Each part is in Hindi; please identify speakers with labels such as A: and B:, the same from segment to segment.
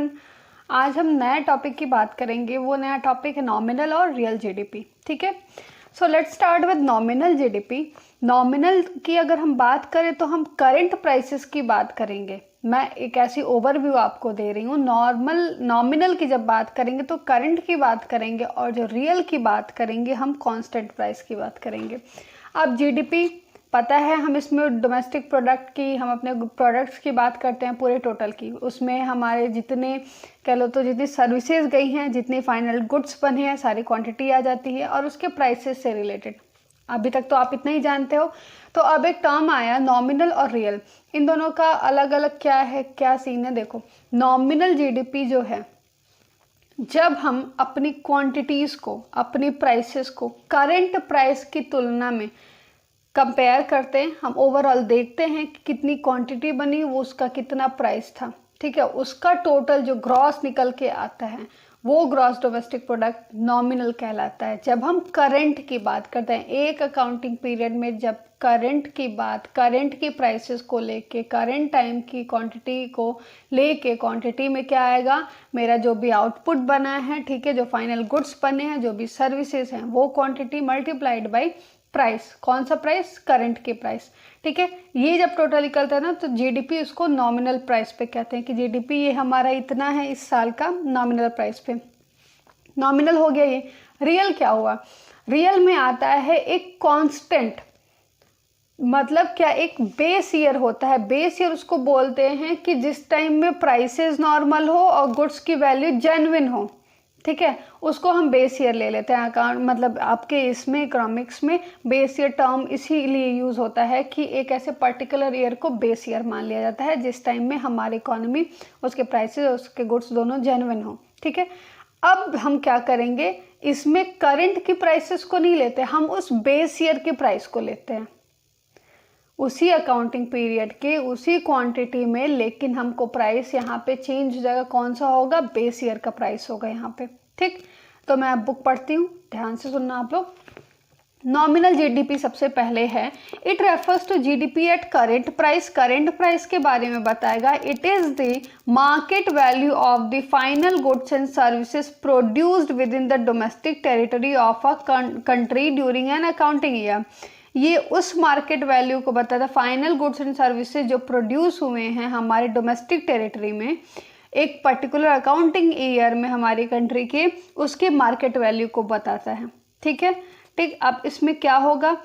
A: चिल्ड्रन, आज हम नए टॉपिक की बात करेंगे। वो नया टॉपिक है नॉमिनल और रियल जीडीपी। ठीक है, so let's start with nominal GDP. Nominal की अगर हम बात करें तो हम करंट प्राइसेस की बात करेंगे। मैं एक ऐसी ओवरव्यू आपको दे रही हूँ। नॉमिनल की जब बात करेंगे तो करंट की बात करेंगे, और जो रियल की बात करेंगे हम कांस्टेंट प्राइस की बात करेंगे। अब जीडीपी पता है, हम इसमें डोमेस्टिक प्रोडक्ट की, हम अपने प्रोडक्ट्स की बात करते हैं पूरे टोटल की। उसमें हमारे जितने कह लो तो जितनी सर्विसेज गई हैं, जितने फाइनल गुड्स बने हैं, सारी क्वांटिटी आ जाती है और उसके प्राइसेस से रिलेटेड। अभी तक तो आप इतना ही जानते हो। तो अब एक टर्म आया नॉमिनल और रियल, इन दोनों का अलग अलग क्या है, क्या सीन है। देखो, नॉमिनल जीडीपी जो है, जब हम अपनी क्वांटिटीज़ को, अपनी प्राइसेस को करेंट प्राइस की तुलना में कंपेयर करते हैं, हम ओवरऑल देखते हैं कि कितनी क्वांटिटी बनी, वो उसका कितना प्राइस था। ठीक है, उसका टोटल जो ग्रॉस निकल के आता है वो ग्रॉस डोमेस्टिक प्रोडक्ट नॉमिनल कहलाता है। जब हम करंट की बात करते हैं, एक अकाउंटिंग पीरियड में जब करंट की बात, करंट की प्राइसेस को लेके, करंट टाइम की क्वांटिटी को लेके, क्वांटिटी में क्या आएगा, मेरा जो भी आउटपुट बना है, ठीक है, जो फाइनल गुड्स बने हैं, जो भी सर्विसेज हैं, वो क्वांटिटी मल्टीप्लाइड बाई प्राइस। कौन सा प्राइस? करंट के प्राइस। ठीक है, ये जब टोटल निकलता है ना, तो जीडीपी उसको नॉमिनल प्राइस पे कहते हैं कि जीडीपी ये हमारा इतना है इस साल का, नॉमिनल प्राइस पे। नॉमिनल हो गया ये। रियल क्या हुआ? रियल में आता है एक कांस्टेंट, मतलब क्या, एक बेस ईयर होता है। बेस ईयर उसको बोलते हैं कि जिस टाइम में प्राइसेस नॉर्मल हो और गुड्स की वैल्यू जेन्युइन हो। ठीक है, उसको हम बेस ईयर ले लेते हैं। अकाउंट मतलब आपके इसमें इकोनॉमिक्स में बेस ईयर टर्म इसीलिए यूज होता है कि एक ऐसे पर्टिकुलर ईयर को बेस ईयर मान लिया जाता है जिस टाइम में हमारी इकोनॉमी, उसके प्राइसेस, उसके गुड्स दोनों जेन्युइन हो। ठीक है, अब हम क्या करेंगे, इसमें करंट की प्राइसेस को नहीं लेते, हम उस बेस ईयर के प्राइस को लेते हैं, उसी अकाउंटिंग पीरियड के उसी क्वांटिटी में, लेकिन हमको प्राइस यहाँ पे चेंज हो जाएगा। कौन सा होगा? बेस ईयर का प्राइस होगा यहाँ पे। ठीक, तो मैं अब बुक पढ़ती हूँ, ध्यान से सुनना आप लोग। नॉमिनल जीडीपी सबसे पहले है, it refers to GDP at current price. Current price के बारे में बताएगा। It is the market value of the final goods and services produced within the domestic territory of a country during an accounting year. ये उस मार्केट वैल्यू को बताता है, फाइनल गुड्स एंड सर्विसेज जो प्रोड्यूस हुए हैं हमारे डोमेस्टिक टेरिटरी में एक पर्टिकुलर अकाउंटिंग ईयर में हमारी कंट्री के, उसके मार्केट वैल्यू को बताता है। ठीक है, ठीक। अब इसमें क्या होगा,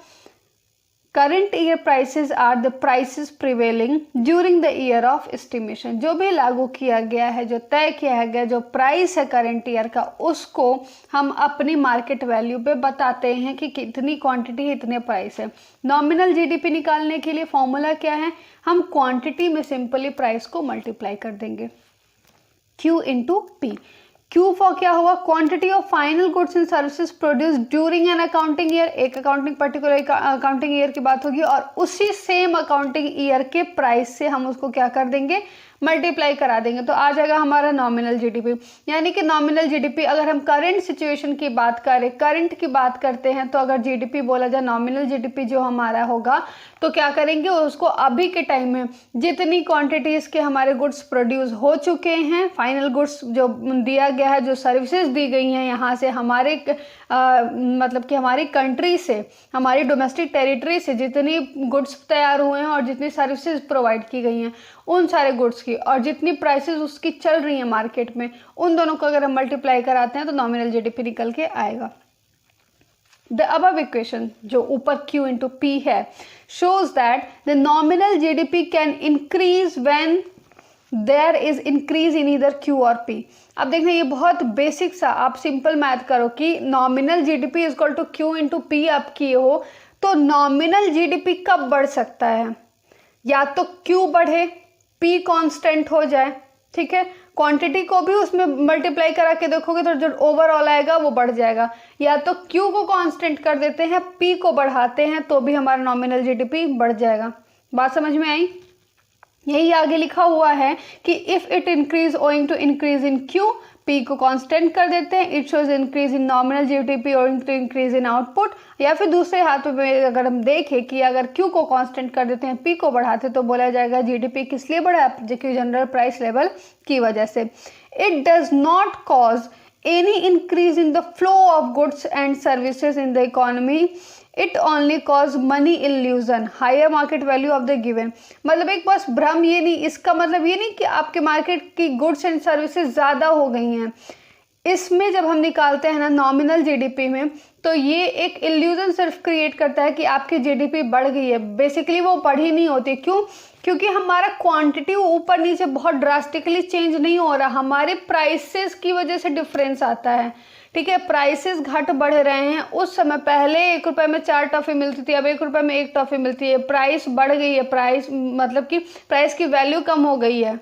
A: current year prices are the prices prevailing during the year of estimation. जो भी लागू किया गया है, जो तय किया गया, जो प्राइस है करंट ईयर का, उसको हम अपनी मार्केट वैल्यू पे बताते हैं कि कितनी क्वांटिटी है, इतने प्राइस है। नॉमिनल जीडीपी निकालने के लिए फॉर्मूला क्या है, हम क्वांटिटी में सिंपली प्राइस को मल्टीप्लाई कर देंगे, Q into P. Q for क्या हुआ, quantity of final goods and services produce during an accounting year. एक अकाउंटिंग पर्टिकुलर अकाउंटिंग ईयर की बात होगी और उसी सेम अकाउंटिंग ईयर के प्राइस से हम उसको क्या कर देंगे, मल्टीप्लाई करा देंगे, तो आ जाएगा हमारा नॉमिनल जीडीपी। यानी कि नॉमिनल जीडीपी, अगर हम करंट सिचुएशन की बात करें, करंट की बात करते हैं, तो अगर जीडीपी बोला जाए, नॉमिनल जीडीपी जो हमारा होगा, तो क्या करेंगे, उसको अभी के टाइम में जितनी क्वांटिटीज के हमारे गुड्स प्रोड्यूस हो चुके हैं, फाइनल गुड्स जो दिया गया है, जो सर्विसेज दी गई हैं यहाँ से हमारे मतलब कि हमारी कंट्री से, हमारी डोमेस्टिक टेरिटरी से जितनी गुड्स तैयार हुए हैं और जितनी सर्विसेज प्रोवाइड की गई हैं, उन सारे गुड्स की और जितनी प्राइसेस उसकी चल रही हैं मार्केट में, उन दोनों को अगर हम मल्टीप्लाई कराते हैं तो नॉमिनल जीडीपी निकल के आएगा। The above equation जो ऊपर Q into P है shows that the nominal GDP can increase when there is increase in either Q और P। अब देखना, ये बहुत बेसिक सा, आप सिंपल मैथ करो कि nominal GDP is equal to Q into P आप किए हो, तो नॉमिनल जीडीपी कब बढ़ सकता है, या तो Q बढ़े, P कांस्टेंट हो जाए। ठीक है, क्वांटिटी को भी उसमें मल्टीप्लाई करा के देखोगे तो जो ओवरऑल आएगा वो बढ़ जाएगा, या तो Q को कांस्टेंट कर देते हैं, P को बढ़ाते हैं, तो भी हमारा नॉमिनल जीडीपी बढ़ जाएगा। बात समझ में आई? यही आगे लिखा हुआ है कि if it increase owing to increase in Q P को कांस्टेंट कर देते हैं, it shows increase in nominal GDP और इंक्रीज इन आउटपुट। या फिर दूसरे हाथ में अगर हम देखें कि अगर क्यू को कांस्टेंट कर देते हैं, पी को बढ़ाते तो बोला जाएगा जीडीपी किस लिए बढ़ा, क्योंकि जनरल प्राइस लेवल की वजह से। It does not cause any increase in the flow of goods and services in the economy, it only cause money illusion, higher market value of the given। मतलब एक बस भ्रम, ये नहीं, इसका मतलब ये नहीं कि आपके मार्केट की गुड्स एंड सर्विसेज ज़्यादा हो गई हैं। इसमें जब हम निकालते हैं ना नॉमिनल जीडीपी में, तो ये एक इल्यूजन सिर्फ क्रिएट करता है कि आपकी जीडीपी बढ़ गई है। बेसिकली वो बढ़ी नहीं होती। क्यों? क्योंकि हमारा क्वांटिटी ऊपर नीचे बहुत ड्रास्टिकली चेंज नहीं हो रहा, हमारे प्राइसेस की वजह से डिफरेंस आता है। ठीक है, प्राइसेस घट बढ़ रहे हैं। उस समय पहले 1 रुपए में 4 टॉफी मिलती थी, अब 1 रुपए में 1 टॉफी मिलती है। प्राइस बढ़ गई है, प्राइस मतलब कि प्राइस की वैल्यू कम हो गई है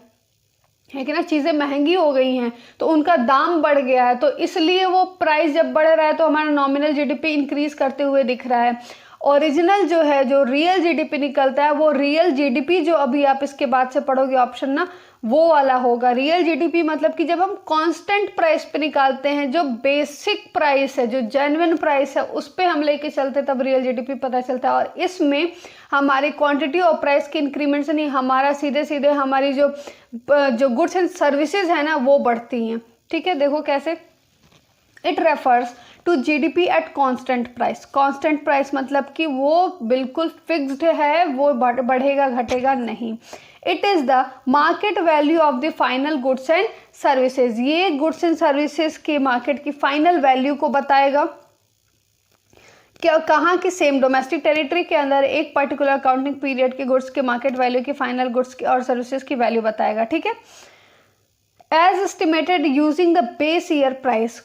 A: कि ना, चीज़ें महंगी हो गई हैं तो उनका दाम बढ़ गया है, तो इसलिए वो प्राइस जब बढ़ रहा है तो हमारा नॉमिनल जीडीपी इंक्रीज करते हुए दिख रहा है। ओरिजिनल जो है, जो रियल जीडीपी निकलता है, वो रियल जीडीपी जो अभी आप इसके बाद से पढ़ोगे ऑप्शन ना, वो वाला होगा। रियल जीडीपी मतलब कि जब हम कांस्टेंट प्राइस पे निकालते हैं, जो बेसिक प्राइस है, जो जेन्युइन प्राइस है, उस पे हम लेके चलते तब रियल जीडीपी पता चलता है। और इसमें हमारी क्वांटिटी और प्राइस की इंक्रीमेंट से नहीं, हमारा सीधे सीधे हमारी जो गुड्स एंड सर्विसेज है ना, वो बढ़ती हैं। ठीक है, देखो कैसे। It refers to GDP at constant price. Constant price मतलब कि वो बिल्कुल फिक्स्ड है, वो बढ़ेगा घटेगा नहीं। It is the market value of the final goods and services. ये गुड्स एंड सर्विसेज के मार्केट की फाइनल वैल्यू को बताएगा। क्या कहाँ की सेम डोमेस्टिक टेरिटरी के अंदर एक पर्टिकुलर अकाउंटिंग पीरियड के गुड्स के मार्केट वैल्यू की फाइनल गुड्स और सर्विसेज की वैल्यू बताएगा। ठीक है, as estimated using the base year price.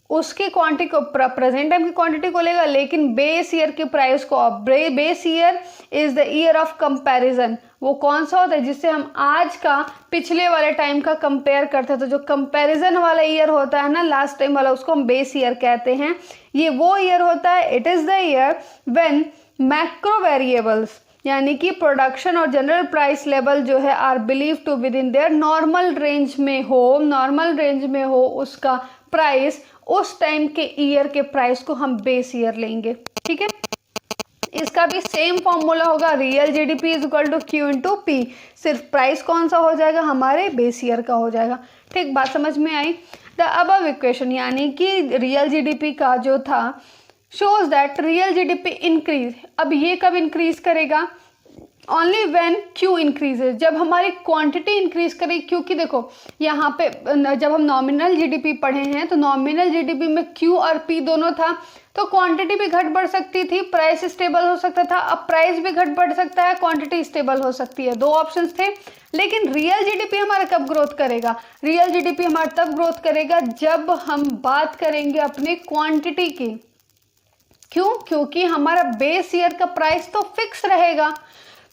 A: उसकी क्वांटिटी को, प्रेजेंट टाइम की क्वांटिटी को लेगा, लेकिन बेस ईयर की प्राइस को। Base year is the year of comparison. वो कौन सा होता है जिससे हम आज का पिछले वाले टाइम का कंपेयर करते हैं। तो जो कंपैरिजन वाला ईयर होता है ना, लास्ट टाइम वाला, उसको हम बेस ईयर कहते हैं। ये वो ईयर होता है, it is the year when macro variables यानी कि प्रोडक्शन और जनरल प्राइस लेवल जो है are believe to within their normal range में हो, नॉर्मल रेंज में हो उसका प्राइस, उस टाइम के ईयर के प्राइस को हम बेस ईयर लेंगे। ठीक है, इसका भी सेम फॉर्मूला होगा, real GDP is equal to Q into P. सिर्फ प्राइस कौन सा हो जाएगा, हमारे बेस ईयर का हो जाएगा। ठीक, बात समझ में आई। द अबव इक्वेशन यानी कि रियल जीडीपी का जो था, shows that real GDP increase. अब ये कब इंक्रीज करेगा, ओनली व्हेन क्यू इंक्रीजेज, जब हमारी क्वांटिटी इंक्रीज करेगी। क्योंकि देखो यहाँ पे जब हम नॉमिनल जीडीपी पढ़े हैं तो नॉमिनल जीडीपी में क्यू और पी दोनों था, तो क्वांटिटी भी घट बढ़ सकती थी, प्राइस स्टेबल हो सकता था। अब प्राइस भी घट बढ़ सकता है, क्वांटिटी स्टेबल हो सकती है, दो ऑप्शंस थे। लेकिन रियल जीडीपी हमारा कब ग्रोथ करेगा, रियल जीडीपी हमारा तब ग्रोथ करेगा जब हम बात करेंगे अपने क्वांटिटी की। क्यों? क्योंकि हमारा बेस ईयर का प्राइस तो फिक्स रहेगा,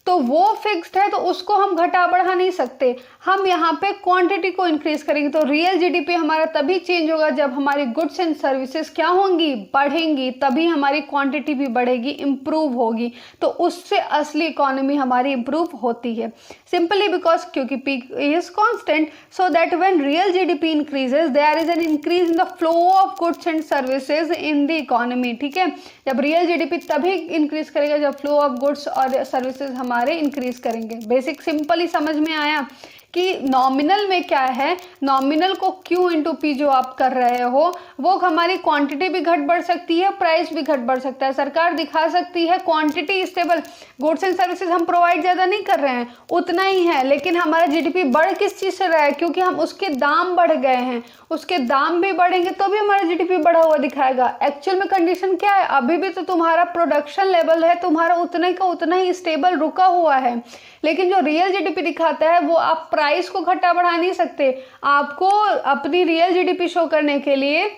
A: तो वो फिक्स्ड है, तो उसको हम घटा बढ़ा नहीं सकते। हम यहाँ पे क्वांटिटी को इंक्रीज करेंगे, तो रियल जीडीपी हमारा तभी चेंज होगा जब हमारी गुड्स एंड सर्विसेज क्या होंगी, बढ़ेंगी, तभी हमारी क्वांटिटी भी बढ़ेगी, इंप्रूव होगी। तो उससे असली इकोनॉमी हमारी इंप्रूव होती है, सिंपली बिकॉज क्योंकि P is constant, so that when real GDP increases there is an increase in the flow of goods and services in the economy. ठीक है, जब रियल जीडीपी तभी इंक्रीज करेगा जब फ्लो ऑफ गुड्स और सर्विसेज हमारे इंक्रीज करेंगे। बेसिक सिंपल ही समझ में आया कि नॉमिनल में क्या है, नॉमिनल को Q इंटू पी जो आप कर रहे हो, वो हमारी क्वांटिटी भी घट बढ़ सकती है, प्राइस भी घट बढ़ सकता है। सरकार दिखा सकती है quantity stable, goods and services हम प्रोवाइड ज़्यादा नहीं कर रहे हैं, उतना ही है, लेकिन हमारा जीडीपी बढ़ किस चीज़ से रहा है, क्योंकि हम उसके दाम बढ़ गए हैं। उसके दाम भी बढ़ेंगे तो भी हमारा जीडीपी बढ़ा हुआ दिखाएगा। एक्चुअल में कंडीशन क्या है, अभी भी तो तुम्हारा प्रोडक्शन लेवल है तुम्हारा उतने का उतना ही स्टेबल रुका हुआ है, लेकिन जो रियल जीडीपी दिखाता है वो आप प्राइस को घटा बढ़ा नहीं सकते। आपको अपनी रियल जीडीपी शो करने के लिए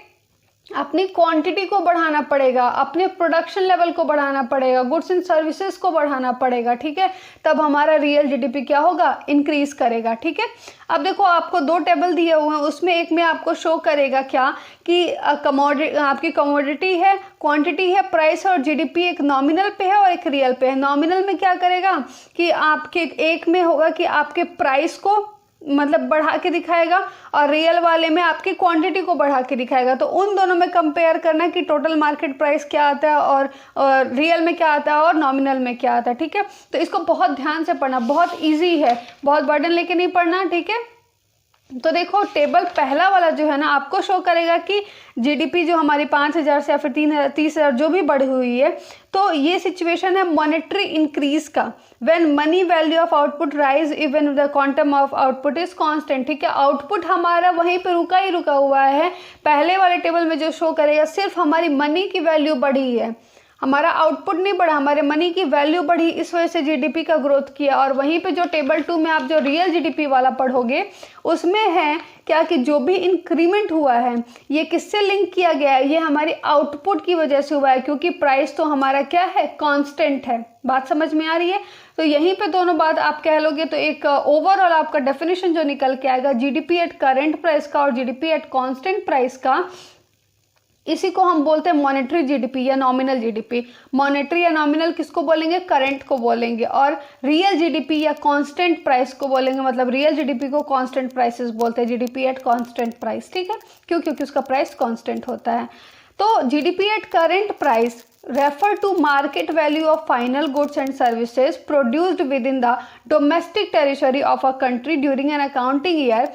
A: अपनी क्वांटिटी को बढ़ाना पड़ेगा, अपने प्रोडक्शन लेवल को बढ़ाना पड़ेगा, गुड्स एंड सर्विसेज को बढ़ाना पड़ेगा। ठीक है, तब हमारा रियल जीडीपी क्या होगा, इंक्रीज करेगा। ठीक है, अब देखो आपको दो टेबल दिए हुए हैं, उसमें एक में आपको शो करेगा क्या कि आपकी कमोडिटी है, क्वांटिटी है, प्राइस और जीडीपी एक नॉमिनल पे है और एक रियल पे है। नॉमिनल में क्या करेगा कि आपके एक में होगा कि आपके प्राइस को मतलब बढ़ा के दिखाएगा और रियल वाले में आपकी क्वांटिटी को बढ़ा के दिखाएगा। तो उन दोनों में कंपेयर करना कि टोटल मार्केट प्राइस क्या आता है और रियल में क्या आता है और नॉमिनल में क्या आता है, ठीक है। तो इसको बहुत ध्यान से पढ़ना, बहुत ईजी है, बहुत बर्डन लेके नहीं पढ़ना, ठीक है। तो देखो टेबल पहला वाला जो है ना आपको शो करेगा कि जीडीपी जो हमारी 5,000 से या फिर 30,000 जो भी बढ़ी हुई है, तो ये सिचुएशन है मॉनेटरी इंक्रीज का। When money value of output rise even the quantum of output is constant, ठीक है। आउटपुट हमारा वहीं पे रुका हुआ है, पहले वाले टेबल में जो शो करेगा सिर्फ हमारी मनी की वैल्यू बढ़ी है, हमारा आउटपुट नहीं बढ़ा, हमारे मनी की वैल्यू बढ़ी, इस वजह से जीडीपी का ग्रोथ किया। और वहीं पे जो टेबल 2 में आप जो रियल जीडीपी वाला पढ़ोगे उसमें है क्या कि जो भी इंक्रीमेंट हुआ है ये किससे लिंक किया गया है, ये हमारी आउटपुट की वजह से हुआ है, क्योंकि प्राइस तो हमारा क्या है, कांस्टेंट है। बात समझ में आ रही है? तो यहीं पे दोनों बात आप कह लोगे तो एक ओवरऑल आपका डेफिनेशन जो निकल के आएगा जीडीपी एट करंट प्राइस का और जीडीपी एट कांस्टेंट प्राइस का, इसी को हम बोलते हैं मॉनेटरी जीडीपी या नॉमिनल जीडीपी। मॉनेटरी या नॉमिनल किसको बोलेंगे, करंट को बोलेंगे, और रियल जीडीपी या कांस्टेंट प्राइस को बोलेंगे, मतलब रियल जीडीपी को कांस्टेंट प्राइसेस बोलते हैं, जीडीपी एट कांस्टेंट प्राइस, ठीक है। क्यों? क्योंकि उसका प्राइस कांस्टेंट होता है। तो GDP at current price refer to market value of final goods and services produced within the domestic territory of a country during an accounting year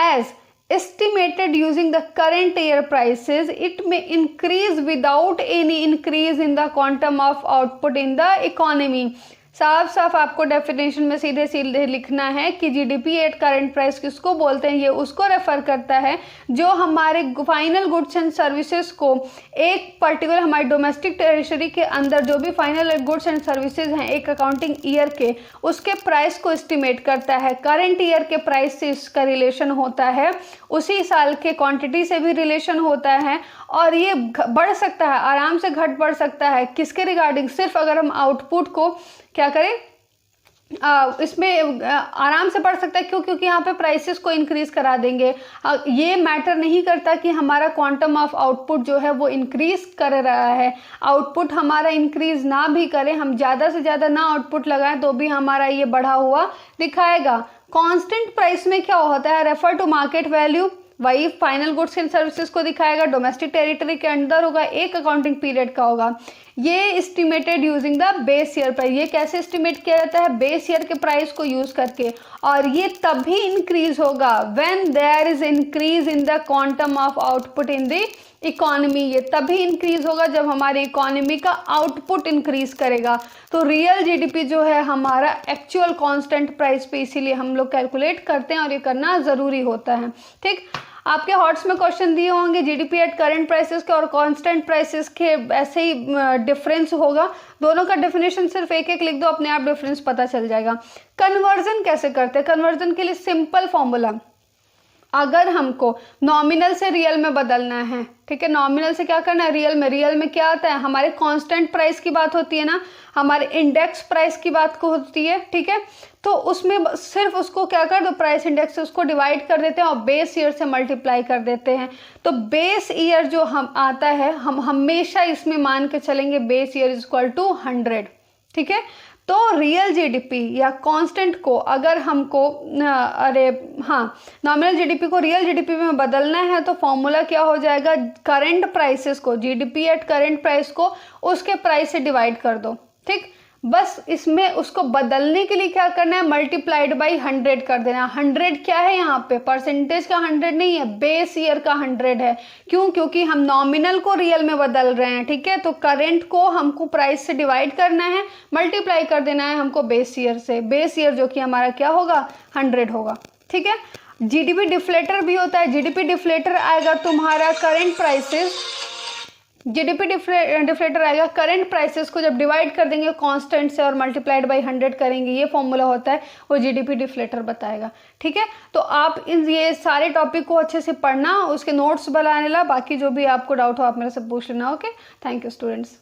A: as estimated using the current year prices. It may increase without any increase in the quantum of output in the economy. साफ साफ आपको डेफिनेशन में सीधे सीधे लिखना है कि जीडीपी एट करंट प्राइस किसको बोलते हैं, ये उसको रेफर करता है जो हमारे फाइनल गुड्स एंड सर्विसेज को एक पर्टिकुलर हमारे डोमेस्टिक टेरिटरी के अंदर जो भी फाइनल गुड्स एंड सर्विसेज हैं एक अकाउंटिंग ईयर के, उसके प्राइस को एस्टिमेट करता है। करंट ईयर के प्राइस से इसका रिलेशन होता है, उसी साल के क्वांटिटी से भी रिलेशन होता है, और ये बढ़ सकता है, आराम से घट बढ़ सकता है। किसके रिगार्डिंग? सिर्फ अगर हम आउटपुट को क्या करें, इसमें आराम से बढ़ सकता है। क्यों? क्योंकि यहाँ पे प्राइसेस को इंक्रीज करा देंगे। ये मैटर नहीं करता कि हमारा क्वांटम ऑफ आउटपुट जो है वो इंक्रीज कर रहा है। आउटपुट हमारा इंक्रीज ना भी करे, हम ज़्यादा से ज़्यादा ना आउटपुट लगाएं तो भी हमारा ये बढ़ा हुआ दिखाएगा। कांस्टेंट प्राइस में क्या होता है, रेफर टू मार्केट वैल्यू, वही फाइनल गुड्स एंड सर्विसेज को दिखाएगा, डोमेस्टिक टेरिटरी के अंदर होगा, एक अकाउंटिंग पीरियड का होगा। ये estimated using the base year price. ये कैसे एस्टिमेट किया जाता है? बेस ईयर के प्राइस को यूज करके, और ये तभी इंक्रीज होगा when there is increase in the quantum of output in the economy. ये तभी इंक्रीज होगा जब हमारी इकोनॉमी का आउटपुट इंक्रीज करेगा। तो रियल जीडीपी जो है हमारा एक्चुअल कांस्टेंट प्राइस पे इसीलिए हम लोग कैलकुलेट करते हैं, और ये करना ज़रूरी होता है, ठीक। आपके हॉट्स में क्वेश्चन दिए होंगे जीडीपी एट करंट प्राइसेस के और कांस्टेंट प्राइसेस के, ऐसे ही डिफरेंस होगा। दोनों का डेफिनेशन सिर्फ एक एक लिख दो, अपने आप डिफरेंस पता चल जाएगा। कन्वर्जन कैसे करते हैं? कन्वर्जन के लिए सिंपल फॉर्मूला, अगर हमको नॉमिनल से रियल में बदलना है, ठीक है, नॉमिनल से क्या करना है, रियल में। रियल में क्या आता है, हमारे कांस्टेंट प्राइस की बात होती है ना, हमारे इंडेक्स प्राइस की बात को होती है, ठीक है। तो उसमें सिर्फ उसको क्या कर दो, प्राइस इंडेक्स से उसको डिवाइड कर देते हैं और बेस ईयर से मल्टीप्लाई कर देते हैं। तो बेस ईयर जो हम आता है, हम हमेशा इसमें मान के चलेंगे base year is equal to 100, ठीक है। तो रियल जीडीपी या कांस्टेंट को अगर हमको नॉमिनल जीडीपी को रियल जीडीपी में बदलना है तो फॉर्मूला क्या हो जाएगा, करंट प्राइसेस को, जीडीपी एट करंट प्राइस को उसके प्राइस से डिवाइड कर दो, ठीक। बस इसमें उसको बदलने के लिए क्या करना है, मल्टीप्लाइड बाई 100 कर देना। 100 क्या है यहाँ पे, परसेंटेज का 100 नहीं है, बेस ईयर का 100 है। क्यों? क्योंकि हम नॉमिनल को रियल में बदल रहे हैं, ठीक है। तो करंट को हमको प्राइस से डिवाइड करना है, मल्टीप्लाई कर देना है हमको बेस ईयर से। बेस ईयर जो कि हमारा क्या होगा, 100 होगा, ठीक है। जीडीपी डिफ्लेटर भी होता है। जीडीपी डिफ्लेटर आएगा तुम्हारा करंट प्राइसेस, जीडीपी डिफ्लेटर आएगा करंट प्राइसेस को जब डिवाइड कर देंगे कांस्टेंट से और मल्टीप्लाइड बाय 100 करेंगे, ये फॉर्मूला होता है, वो जीडीपी डिफ्लेटर बताएगा, ठीक है। तो आप ये सारे टॉपिक को अच्छे से पढ़ना, उसके नोट्स बनाने ला, बाकी जो भी आपको डाउट हो आप मेरे से पूछ लेना। Okay, thank you students.